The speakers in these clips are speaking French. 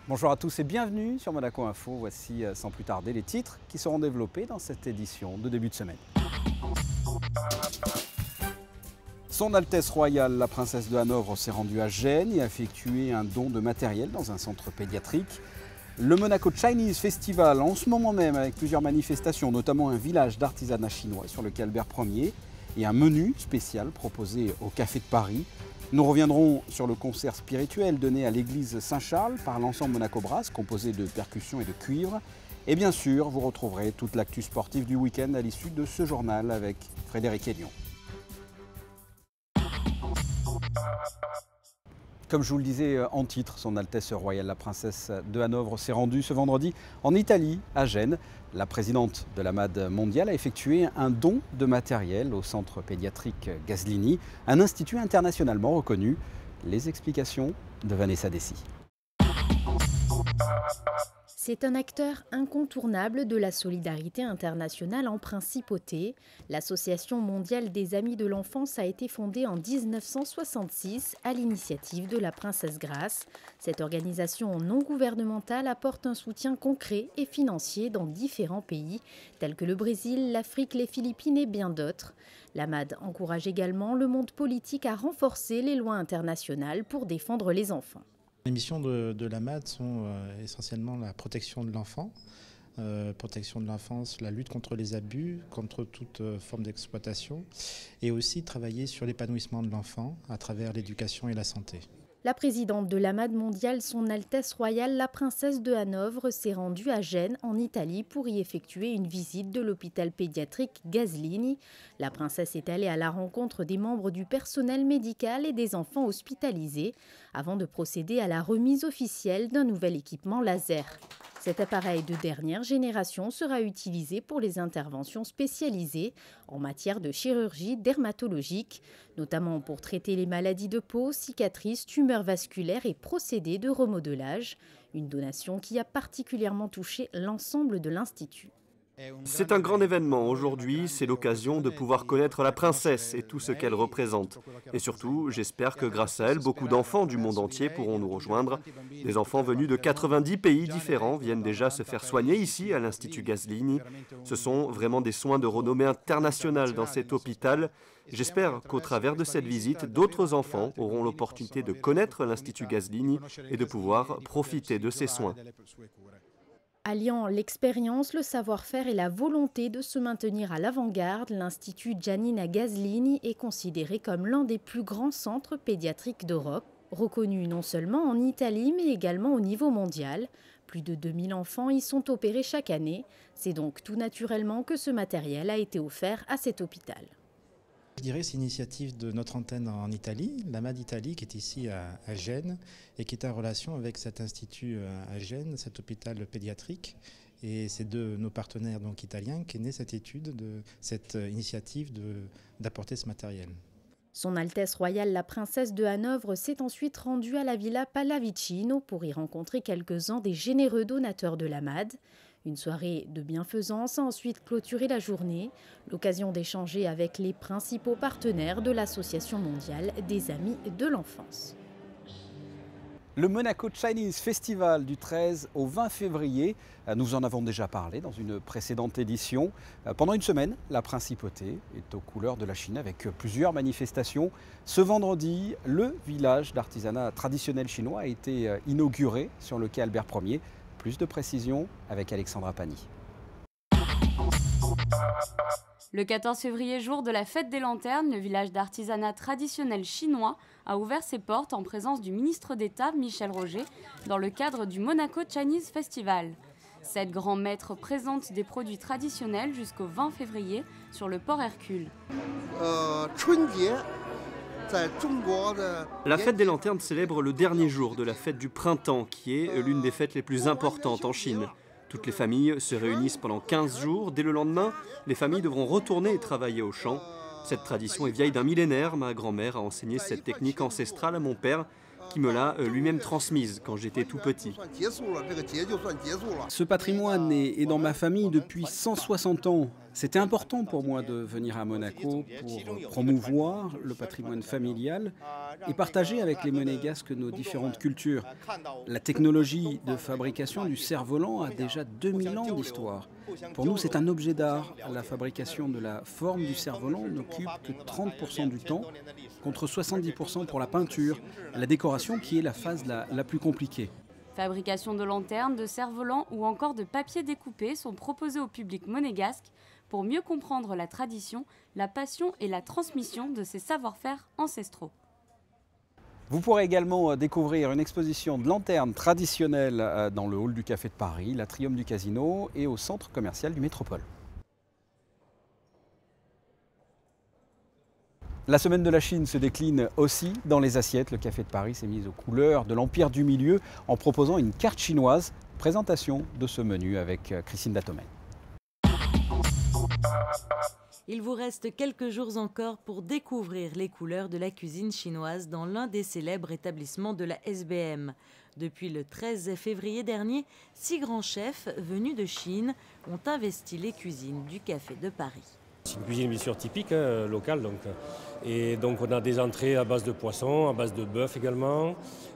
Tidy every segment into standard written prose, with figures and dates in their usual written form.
Bonjour à tous et bienvenue sur Monaco Info. Voici sans plus tarder les titres qui seront développés dans cette édition de début de semaine. Son Altesse Royale, la princesse de Hanovre, s'est rendue à Gênes et a effectué un don de matériel dans un centre pédiatrique. Le Monaco Chinese Festival, en ce moment même, avec plusieurs manifestations, notamment un village d'artisanat chinois sur le quai Albert Ier et un menu spécial proposé au Café de Paris. Nous reviendrons sur le concert spirituel donné à l'église Saint-Charles par l'ensemble Monaco Brass, composé de percussions et de cuivre. Et bien sûr, vous retrouverez toute l'actu sportive du week-end à l'issue de ce journal avec Frédéric Hélion. Comme je vous le disais en titre, Son Altesse Royale, la princesse de Hanovre, s'est rendue ce vendredi en Italie, à Gênes. La présidente de la MAD mondiale a effectué un don de matériel au centre pédiatrique Gaslini, un institut internationalement reconnu. Les explications de Vanessa Dessy. C'est un acteur incontournable de la solidarité internationale en principauté. L'Association mondiale des amis de l'enfance a été fondée en 1966 à l'initiative de la princesse Grace. Cette organisation non gouvernementale apporte un soutien concret et financier dans différents pays, tels que le Brésil, l'Afrique, les Philippines et bien d'autres. La MAD encourage également le monde politique à renforcer les lois internationales pour défendre les enfants. Les missions de la MAD sont essentiellement la protection de l'enfant, protection de l'enfance, la lutte contre les abus, contre toute forme d'exploitation, et aussi travailler sur l'épanouissement de l'enfant à travers l'éducation et la santé. La présidente de la MAD mondiale, Son Altesse Royale, la princesse de Hanovre, s'est rendue à Gênes, en Italie, pour y effectuer une visite de l'hôpital pédiatrique Gaslini. La princesse est allée à la rencontre des membres du personnel médical et des enfants hospitalisés, avant de procéder à la remise officielle d'un nouvel équipement laser. Cet appareil de dernière génération sera utilisé pour les interventions spécialisées en matière de chirurgie dermatologique, notamment pour traiter les maladies de peau, cicatrices, tumeurs vasculaires et procédés de remodelage. Une donation qui a particulièrement touché l'ensemble de l'Institut. C'est un grand événement. Aujourd'hui, c'est l'occasion de pouvoir connaître la princesse et tout ce qu'elle représente. Et surtout, j'espère que grâce à elle, beaucoup d'enfants du monde entier pourront nous rejoindre. Des enfants venus de 90 pays différents viennent déjà se faire soigner ici, à l'Institut Gaslini. Ce sont vraiment des soins de renommée internationale dans cet hôpital. J'espère qu'au travers de cette visite, d'autres enfants auront l'opportunité de connaître l'Institut Gaslini et de pouvoir profiter de ces soins. Alliant l'expérience, le savoir-faire et la volonté de se maintenir à l'avant-garde, l'Institut Giannina Gaslini est considéré comme l'un des plus grands centres pédiatriques d'Europe, reconnu non seulement en Italie mais également au niveau mondial. Plus de 2000 enfants y sont opérés chaque année. C'est donc tout naturellement que ce matériel a été offert à cet hôpital. Je dirais c'est une initiative de notre antenne en Italie, la MAD Italie, qui est ici à Gênes et qui est en relation avec cet institut à Gênes, cet hôpital pédiatrique. Et c'est de nos partenaires donc italiens qu'est née cette étude, cette initiative d'apporter ce matériel. Son Altesse Royale, la princesse de Hanovre, s'est ensuite rendue à la Villa Pallavicino pour y rencontrer quelques-uns des généreux donateurs de la MAD. Une soirée de bienfaisance a ensuite clôturé la journée, l'occasion d'échanger avec les principaux partenaires de l'Association mondiale des amis de l'enfance. Le Monaco Chinese Festival du 13 au 20 février, nous en avons déjà parlé dans une précédente édition. Pendant une semaine, la principauté est aux couleurs de la Chine avec plusieurs manifestations. Ce vendredi, le village d'artisanat traditionnel chinois a été inauguré sur le quai Albert Ier. Plus de précisions avec Alexandra Pani. Le 14 février, jour de la fête des lanternes, le village d'artisanat traditionnel chinois a ouvert ses portes en présence du ministre d'État Michel Roger dans le cadre du Monaco Chinese Festival. 7 grands maîtres présentent des produits traditionnels jusqu'au 20 février sur le port Hercule. La fête des lanternes célèbre le dernier jour de la fête du printemps, qui est l'une des fêtes les plus importantes en Chine. Toutes les familles se réunissent pendant 15 jours. Dès le lendemain, les familles devront retourner et travailler au champ. Cette tradition est vieille d'un millénaire. Ma grand-mère a enseigné cette technique ancestrale à mon père, qui me l'a lui-même transmise quand j'étais tout petit. Ce patrimoine est dans ma famille depuis 160 ans. C'était important pour moi de venir à Monaco pour promouvoir le patrimoine familial et partager avec les Monégasques nos différentes cultures. La technologie de fabrication du cerf-volant a déjà 2000 ans d'histoire. Pour nous, c'est un objet d'art. La fabrication de la forme du cerf-volant n'occupe que 30% du temps, contre 70% pour la peinture, la décoration qui est la phase la plus compliquée. Fabrication de lanternes, de cerfs-volants ou encore de papier découpé sont proposés au public monégasque pour mieux comprendre la tradition, la passion et la transmission de ces savoir-faire ancestraux. Vous pourrez également découvrir une exposition de lanternes traditionnelles dans le hall du Café de Paris, l'Atrium du Casino et au centre commercial du Métropole. La semaine de la Chine se décline aussi dans les assiettes. Le Café de Paris s'est mis aux couleurs de l'Empire du Milieu en proposant une carte chinoise. Présentation de ce menu avec Christine Datomel. Il vous reste quelques jours encore pour découvrir les couleurs de la cuisine chinoise dans l'un des célèbres établissements de la SBM. Depuis le 13 février dernier, 6 grands chefs venus de Chine ont investi les cuisines du Café de Paris. C'est une cuisine bien sûr typique, locale. Et donc on a des entrées à base de poisson, à base de bœuf également.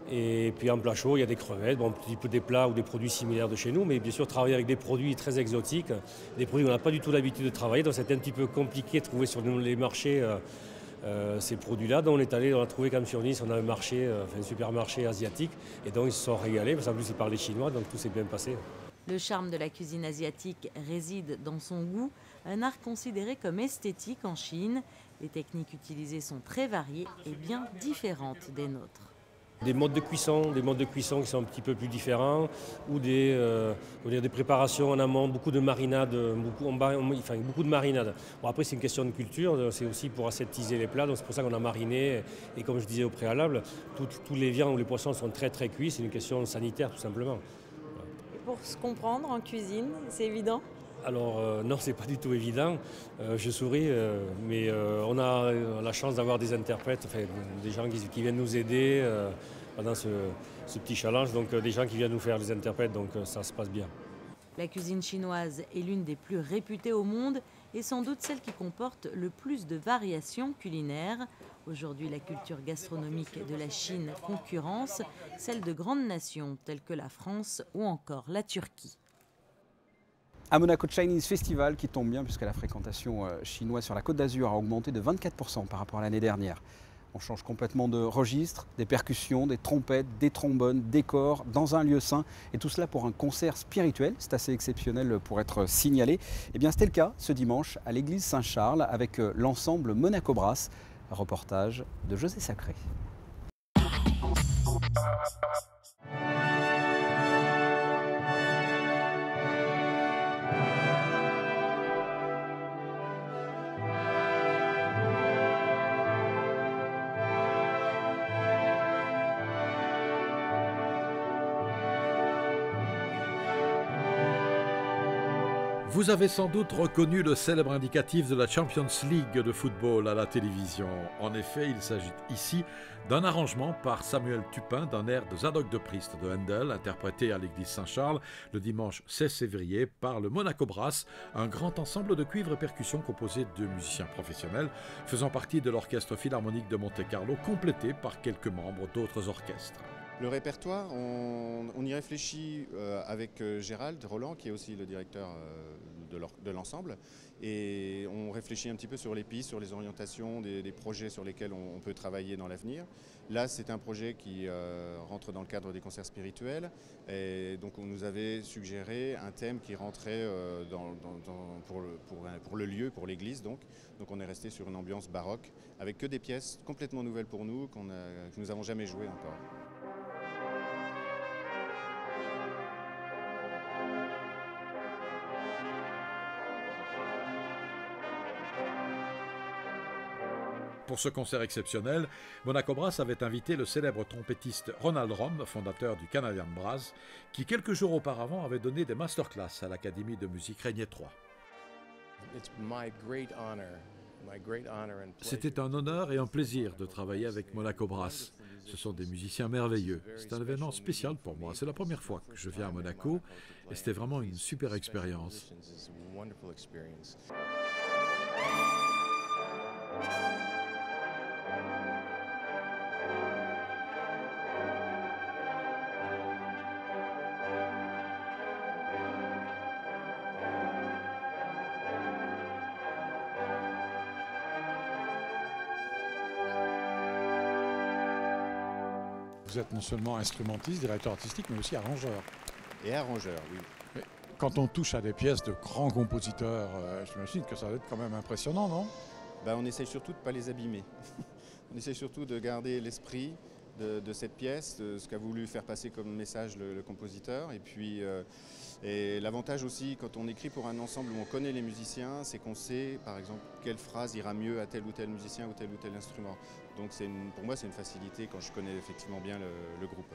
Et puis en plat chaud, il y a des crevettes, un petit peu des plats ou des produits similaires de chez nous, mais bien sûr travailler avec des produits très exotiques, des produits qu'on n'a pas du tout l'habitude de travailler. Donc c'était un petit peu compliqué de trouver sur les marchés ces produits-là. Donc on a trouvé quand même sur Nice, on a un supermarché asiatique. Et donc ils se sont régalés, parce qu'en plus ils parlaient chinois, donc tout s'est bien passé. Le charme de la cuisine asiatique réside dans son goût, un art considéré comme esthétique en Chine. Les techniques utilisées sont très variées et bien différentes des nôtres. Des modes de cuisson qui sont un petit peu plus différents, ou des préparations en amont, beaucoup de marinades, beaucoup de marinades. Bon, après c'est une question de culture, c'est aussi pour aseptiser les plats, donc c'est pour ça qu'on a mariné. Et comme je disais au préalable, tous les viands ou les poissons sont très très cuits, c'est une question sanitaire tout simplement. Pour se comprendre en cuisine, c'est évident ? Alors non, c'est pas du tout évident. Je souris, mais on a la chance d'avoir des interprètes, des gens qui viennent nous aider pendant ce petit challenge. Donc des gens qui viennent nous faire les interprètes, donc ça se passe bien. La cuisine chinoise est l'une des plus réputées au monde et sans doute celle qui comporte le plus de variations culinaires. Aujourd'hui, la culture gastronomique de la Chine concurrence celle de grandes nations telles que la France ou encore la Turquie. À Monaco Chinese Festival, qui tombe bien puisque la fréquentation chinoise sur la Côte d'Azur a augmenté de 24% par rapport à l'année dernière. On change complètement de registre, des percussions, des trompettes, des trombones, des corps, dans un lieu saint. Et tout cela pour un concert spirituel. C'est assez exceptionnel pour être signalé. Eh bien, c'était le cas ce dimanche à l'église Saint-Charles avec l'ensemble Monaco Brass. Reportage de José Sacré. Vous avez sans doute reconnu le célèbre indicatif de la Champions League de football à la télévision. En effet, il s'agit ici d'un arrangement par Samuel Tupin d'un air de Zadok de Priest de Handel, interprété à l'église Saint-Charles le dimanche 16 février par le Monaco Brass, un grand ensemble de cuivres et percussions composé de musiciens professionnels faisant partie de l'orchestre philharmonique de Monte-Carlo, complété par quelques membres d'autres orchestres. Le répertoire, on y réfléchit avec Gérald Roland, qui est aussi le directeur de l'ensemble, et on réfléchit un petit peu sur les pistes, sur les orientations, des projets sur lesquels on peut travailler dans l'avenir. Là, c'est un projet qui rentre dans le cadre des concerts spirituels, et donc on nous avait suggéré un thème qui rentrait pour le lieu, pour l'église. Donc on est resté sur une ambiance baroque, avec que des pièces complètement nouvelles pour nous, que nous n'avons jamais jouées encore. Pour ce concert exceptionnel, Monaco Brass avait invité le célèbre trompettiste Ronald Rom, fondateur du Canadian Brass, qui quelques jours auparavant avait donné des masterclass à l'Académie de musique Régnier 3. C'était un honneur et un plaisir de travailler avec Monaco Brass. Ce sont des musiciens merveilleux. C'est un événement spécial pour moi. C'est la première fois que je viens à Monaco et c'était vraiment une super expérience. Vous êtes non seulement instrumentiste, directeur artistique, mais aussi arrangeur. Et arrangeur, oui. Mais quand on touche à des pièces de grands compositeurs, j'imagine que ça va être quand même impressionnant, non? On essaye surtout de ne pas les abîmer. On essaye surtout de garder l'esprit de cette pièce, de ce qu'a voulu faire passer comme message le compositeur. Et puis, et l'avantage aussi, quand on écrit pour un ensemble où on connaît les musiciens, c'est qu'on sait, par exemple, quelle phrase ira mieux à tel ou tel musicien ou tel instrument. Donc pour moi, c'est une facilité quand je connais effectivement bien le groupe.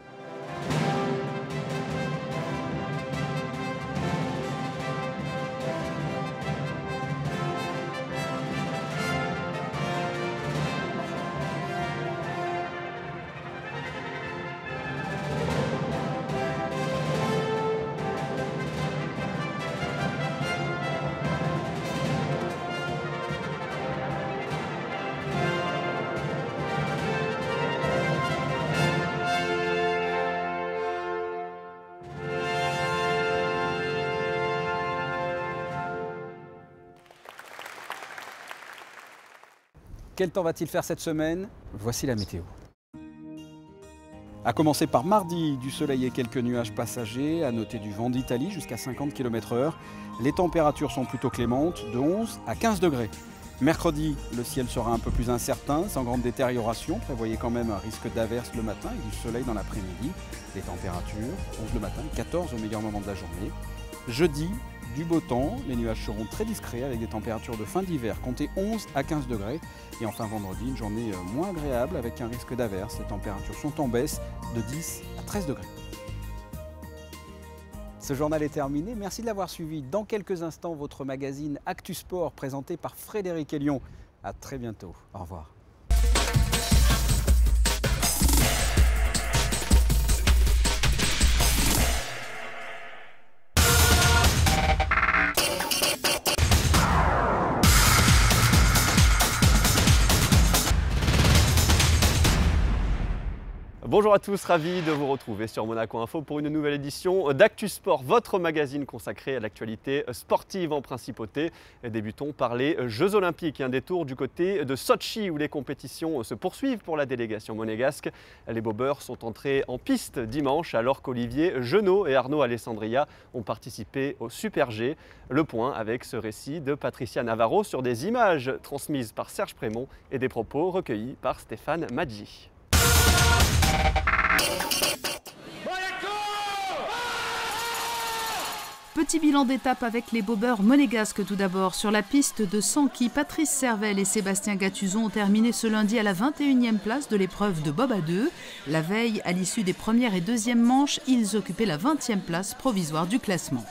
Quel temps va-t-il faire cette semaine? Voici la météo. À commencer par mardi, du soleil et quelques nuages passagers, à noter du vent d'Italie jusqu'à 50 km/h. Les températures sont plutôt clémentes, de 11 à 15 degrés. Mercredi, le ciel sera un peu plus incertain, sans grande détérioration. Prévoyez quand même un risque d'averse le matin et du soleil dans l'après-midi. Les températures, 11 le matin, 14 au meilleur moment de la journée. Jeudi, du beau temps, les nuages seront très discrets avec des températures de fin d'hiver, comptez 11 à 15 degrés. Et enfin vendredi, une journée moins agréable avec un risque d'averse. Les températures sont en baisse de 10 à 13 degrés. Ce journal est terminé. Merci de l'avoir suivi. Dans quelques instants, votre magazine Actu Sport présenté par Frédéric Elion. À très bientôt. Au revoir. Bonjour à tous, ravi de vous retrouver sur Monaco Info pour une nouvelle édition d'Actu Sport, votre magazine consacré à l'actualité sportive en principauté. Débutons par les Jeux Olympiques, un détour du côté de Sotchi où les compétitions se poursuivent pour la délégation monégasque. Les bobeurs sont entrés en piste dimanche alors qu'Olivier Genot et Arnaud Alessandria ont participé au Super G. Le point avec ce récit de Patricia Navarro sur des images transmises par Serge Prémont et des propos recueillis par Stéphane Maggi. Petit bilan d'étape avec les bobeurs monégasques tout d'abord. Sur la piste de Sanqui, Patrice Servel et Sébastien Gattuson ont terminé ce lundi à la 21e place de l'épreuve de bob à 2. La veille, à l'issue des premières et deuxièmes manches, ils occupaient la 20e place provisoire du classement.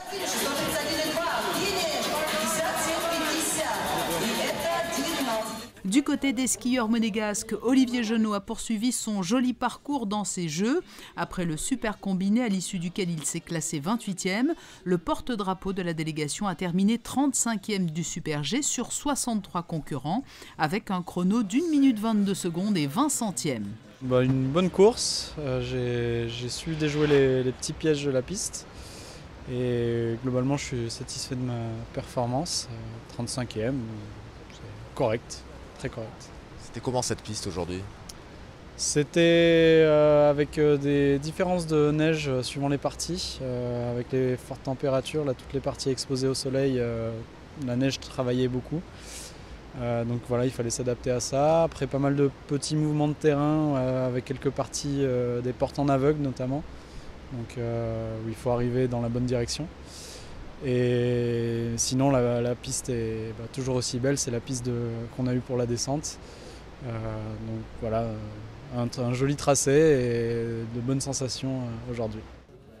Du côté des skieurs monégasques, Olivier Genot a poursuivi son joli parcours dans ces Jeux. Après le super combiné à l'issue duquel il s'est classé 28e, le porte-drapeau de la délégation a terminé 35e du Super G sur 63 concurrents, avec un chrono d'1 minute 22 secondes et 20 centièmes. Une bonne course, j'ai su déjouer les petits pièges de la piste. Et globalement, je suis satisfait de ma performance. 35e, c'est correct. Très correct. C'était comment cette piste aujourd'hui? C'était avec des différences de neige suivant les parties, avec les fortes températures, là, toutes les parties exposées au soleil, la neige travaillait beaucoup. Donc voilà, il fallait s'adapter à ça. Après pas mal de petits mouvements de terrain avec quelques parties des portes en aveugle notamment, donc où il faut arriver dans la bonne direction. Et sinon la piste est toujours aussi belle, c'est la piste qu'on a eue pour la descente. Donc voilà, un joli tracé et de bonnes sensations aujourd'hui.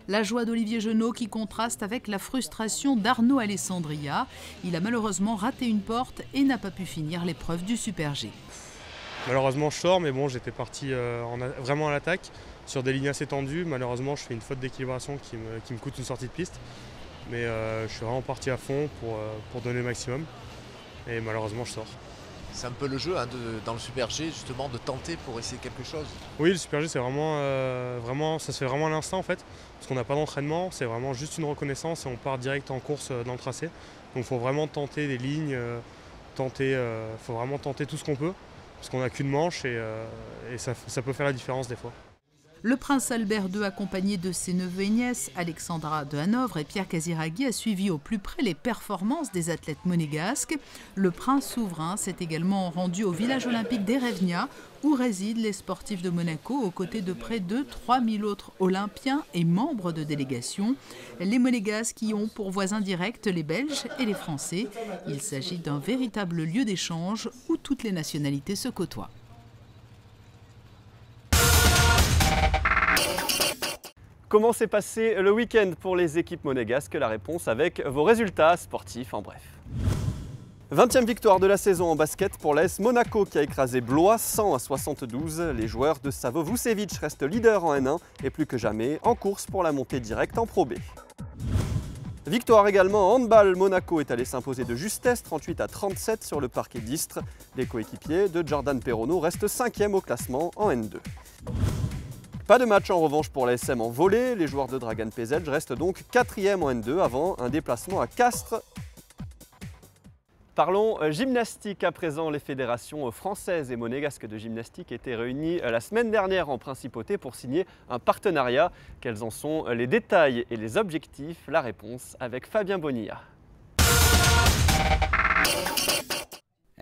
La joie d'Olivier Genot qui contraste avec la frustration d'Arnaud Alessandria. Il a malheureusement raté une porte et n'a pas pu finir l'épreuve du Super G. Malheureusement je sors, mais bon, j'étais parti vraiment à l'attaque sur des lignes assez tendues. Malheureusement je fais une faute d'équilibration qui me coûte une sortie de piste. Mais je suis vraiment parti à fond pour donner le maximum. Et malheureusement je sors. C'est un peu le jeu dans le Super G justement de tenter pour essayer quelque chose. Oui, le Super G c'est vraiment, ça se fait vraiment à l'instant en fait. Parce qu'on n'a pas d'entraînement, c'est vraiment juste une reconnaissance et on part direct en course dans le tracé. Donc il faut vraiment tenter des lignes, faut vraiment tenter tout ce qu'on peut. Parce qu'on n'a qu'une manche et ça peut faire la différence des fois. Le prince Albert II, accompagné de ses neveux et nièces, Alexandra de Hanovre et Pierre Casiraghi, a suivi au plus près les performances des athlètes monégasques. Le prince souverain s'est également rendu au village olympique d'Erevnia, où résident les sportifs de Monaco, aux côtés de près de 3000 autres olympiens et membres de délégation. Les monégasques y ont pour voisins directs les Belges et les Français. Il s'agit d'un véritable lieu d'échange où toutes les nationalités se côtoient. Comment s'est passé le week-end pour les équipes monégasques? La réponse avec vos résultats sportifs en bref. 20e victoire de la saison en basket pour l'AS Monaco qui a écrasé Blois 100-72. Les joueurs de Savo Vucevic restent leaders en N1 et plus que jamais en course pour la montée directe en Pro B. Victoire également en handball, Monaco est allé s'imposer de justesse 38-37 sur le parquet d'Istres. Les coéquipiers de Jordan Perrono restent 5e au classement en N2. Pas de match en revanche pour la SM en volley, les joueurs de Dragan Peselj restent donc 4e en N2 avant un déplacement à Castres. Parlons gymnastique à présent. Les fédérations françaises et monégasques de gymnastique étaient réunies la semaine dernière en principauté pour signer un partenariat. Quels en sont les détails et les objectifs? La réponse avec Fabien Bonilla.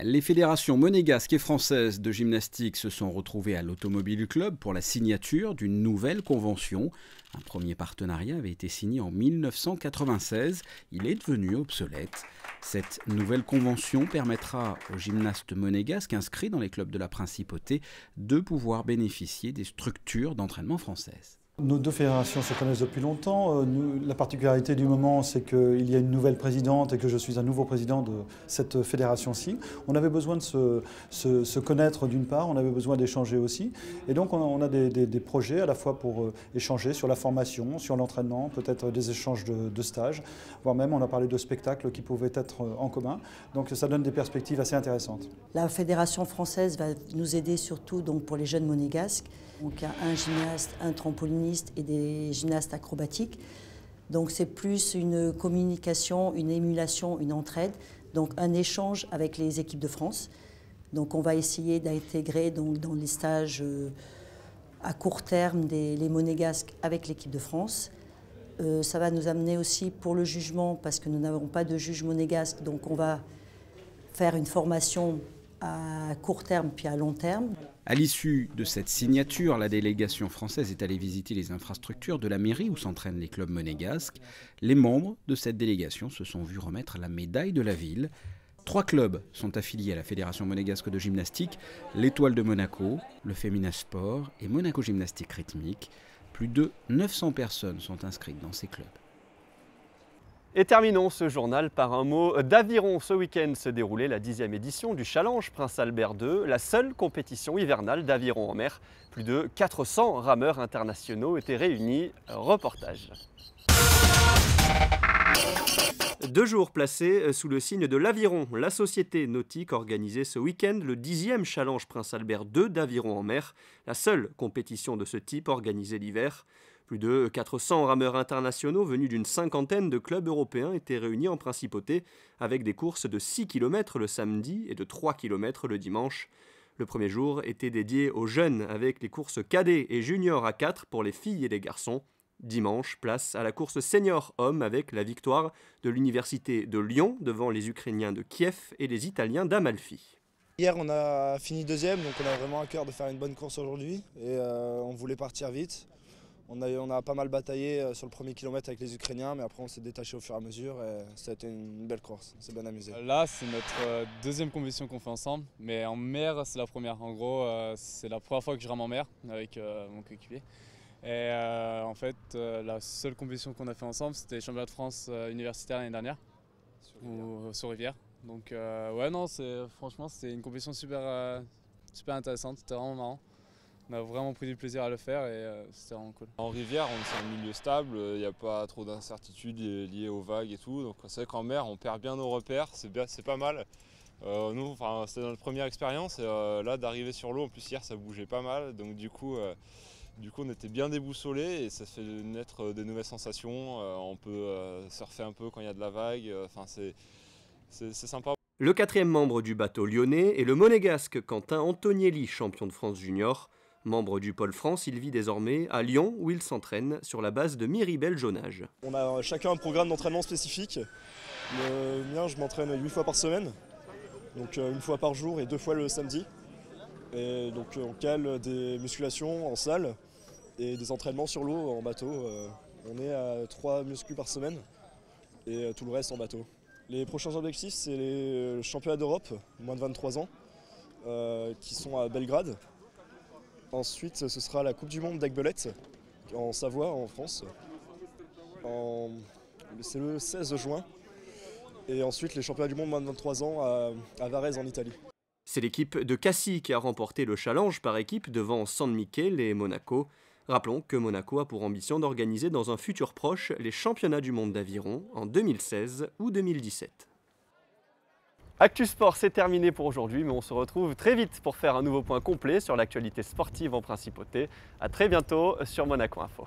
Les fédérations monégasques et françaises de gymnastique se sont retrouvées à l'Automobile Club pour la signature d'une nouvelle convention. Un premier partenariat avait été signé en 1996. Il est devenu obsolète. Cette nouvelle convention permettra aux gymnastes monégasques inscrits dans les clubs de la principauté de pouvoir bénéficier des structures d'entraînement françaises. Nos deux fédérations se connaissent depuis longtemps. La particularité du moment, c'est qu'il y a une nouvelle présidente et que je suis un nouveau président de cette fédération-ci. On avait besoin de se connaître d'une part, on avait besoin d'échanger aussi. Et donc on a des projets à la fois pour échanger sur la formation, sur l'entraînement, peut-être des échanges de stages, voire même on a parlé de spectacles qui pouvaient être en commun. Donc ça donne des perspectives assez intéressantes. La fédération française va nous aider surtout donc, pour les jeunes monégasques. Donc il y a un gymnaste, un trampoliniste et des gymnastes acrobatiques. Donc c'est plus une communication, une émulation, une entraide, donc un échange avec les équipes de France. Donc on va essayer d'intégrer dans les stages à court terme les monégasques avec l'équipe de France. Ça va nous amener aussi pour le jugement, parce que nous n'avons pas de juge monégasque, donc on va faire une formation à court terme puis à long terme. À l'issue de cette signature, la délégation française est allée visiter les infrastructures de la mairie où s'entraînent les clubs monégasques. Les membres de cette délégation se sont vus remettre la médaille de la ville. 3 clubs sont affiliés à la Fédération monégasque de gymnastique, l'Étoile de Monaco, le Femina Sport et Monaco Gymnastique Rythmique. Plus de 900 personnes sont inscrites dans ces clubs. Et terminons ce journal par un mot d'aviron. Ce week-end se déroulait la 10e édition du Challenge Prince Albert II, la seule compétition hivernale d'aviron en mer. Plus de 400 rameurs internationaux étaient réunis. Reportage. 2 jours placés sous le signe de l'Aviron. La société nautique organisait ce week-end le 10e Challenge Prince Albert II d'aviron en mer, la seule compétition de ce type organisée l'hiver. Plus de 400 rameurs internationaux venus d'une 50aine de clubs européens étaient réunis en principauté avec des courses de 6 km le samedi et de 3 km le dimanche. Le premier jour était dédié aux jeunes avec les courses cadets et juniors à 4 pour les filles et les garçons. Dimanche, place à la course senior homme avec la victoire de l'université de Lyon devant les Ukrainiens de Kiev et les Italiens d'Amalfi. Hier on a fini 2e, donc on a vraiment à cœur de faire une bonne course aujourd'hui et on voulait partir vite. On a pas mal bataillé sur le premier kilomètre avec les Ukrainiens, mais après on s'est détaché au fur et à mesure et ça a été une belle course, on s'est bien amusé. Là c'est notre 2e compétition qu'on fait ensemble, mais en mer c'est la première. En gros c'est la première fois que je rame en mer avec mon coéquipier. Et en fait la seule compétition qu'on a fait ensemble c'était les championnats de France universitaires l'année dernière, sur Rivière. Donc ouais non, franchement c'est une compétition super super intéressante, c'était vraiment marrant. On a vraiment pris du plaisir à le faire et c'était vraiment cool. En rivière, c'est un milieu stable, il n'y a pas trop d'incertitudes liées aux vagues et tout. Donc c'est vrai qu'en mer, on perd bien nos repères, c'est pas mal. Nous, c'était notre première expérience et là d'arriver sur l'eau, en plus hier ça bougeait pas mal. Donc du coup on était bien déboussolés et ça fait naître de nouvelles sensations. On peut surfer un peu quand il y a de la vague, c'est sympa. Le 4e membre du bateau lyonnais est le monégasque Quentin Antonielli, champion de France junior. Membre du Pôle France, il vit désormais à Lyon où il s'entraîne sur la base de Miribel-Jonage. On a chacun un programme d'entraînement spécifique. Le mien, je m'entraîne 8 fois par semaine, donc 1 fois par jour et 2 fois le samedi. Et donc on cale des musculations en salle et des entraînements sur l'eau en bateau. On est à 3 muscles par semaine et tout le reste en bateau. Les prochains objectifs, c'est les championnats d'Europe, moins de 23 ans, qui sont à Belgrade. Ensuite, ce sera la Coupe du Monde d'Aigbelette, en Savoie, en France. C'est le 16 juin. Et ensuite, les championnats du monde moins de 23 ans à Varese, en Italie. C'est l'équipe de Cassis qui a remporté le challenge par équipe devant San Michele et Monaco. Rappelons que Monaco a pour ambition d'organiser dans un futur proche les championnats du monde d'aviron en 2016 ou 2017. Actu Sport, c'est terminé pour aujourd'hui, mais on se retrouve très vite pour faire un nouveau point complet sur l'actualité sportive en principauté. A très bientôt sur Monaco Info.